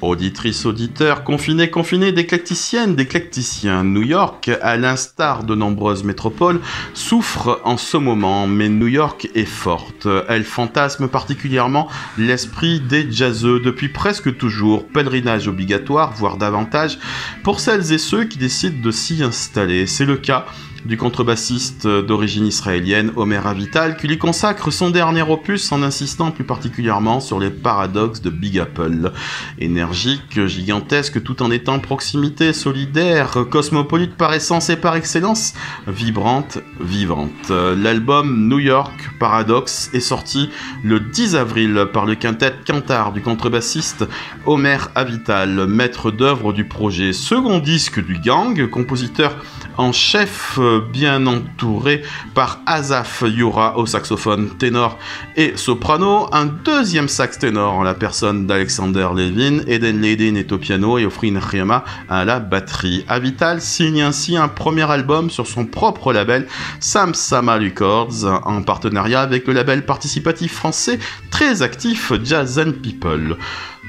Auditrices, auditeurs, confinés, d'éclecticiennes, d'éclecticiens, New York, à l'instar de nombreuses métropoles, souffre en ce moment, mais New York est forte. Elle fantasme particulièrement l'esprit des jazzeux depuis presque toujours, pèlerinage obligatoire, voire davantage, pour celles et ceux qui décident de s'y installer. C'est le cas du contrebassiste d'origine israélienne Omer Avital, qui lui consacre son dernier opus en insistant plus particulièrement sur les paradoxes de Big Apple. Énergique, gigantesque, tout en étant proximité, solidaire, cosmopolite par essence et par excellence, vibrante, vivante. L'album New York Paradox est sorti le 10 avril par le quintet Cantar du contrebassiste Omer Avital, maître d'œuvre du projet. Second disque du gang, compositeur en chef bien entouré par Asaf Yura au saxophone ténor et soprano, un deuxième sax ténor en la personne d'Alexander Levin, Eden Leydin est au piano et Ofri Nechema à la batterie. Avital signe ainsi un premier album sur son propre label Sam Sama Records en partenariat avec le label participatif français très actif Jazz and People.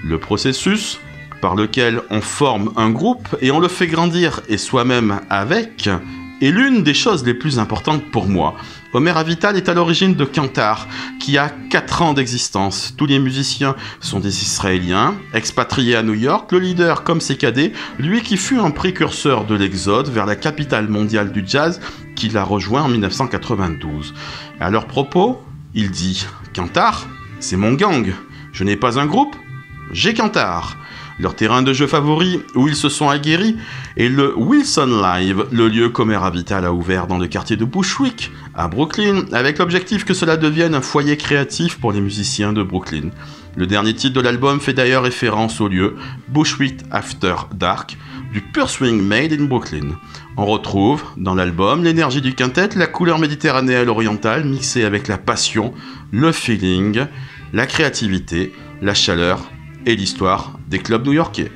Le processus par lequel on forme un groupe et on le fait grandir et soi-même avec est l'une des choses les plus importantes pour moi. Omer Avital est à l'origine de Cantar, qui a 4 ans d'existence. Tous les musiciens sont des Israéliens, expatriés à New York, le leader comme ses cadets, lui qui fut un précurseur de l'exode vers la capitale mondiale du jazz, qu'il a rejoint en 1992. À leur propos, il dit « Cantar, c'est mon gang. Je n'ai pas un groupe, j'ai Cantar ». Leur terrain de jeu favori, où ils se sont aguerris, est le Wilson Live, le lieu qu'Omer Avital a ouvert dans le quartier de Bushwick, à Brooklyn, avec l'objectif que cela devienne un foyer créatif pour les musiciens de Brooklyn. Le dernier titre de l'album fait d'ailleurs référence au lieu, Bushwick After Dark, du Pure Swing Made in Brooklyn. On retrouve, dans l'album, l'énergie du quintet, la couleur méditerranéenne orientale mixée avec la passion, le feeling, la créativité, la chaleur, et l'histoire des clubs new-yorkais.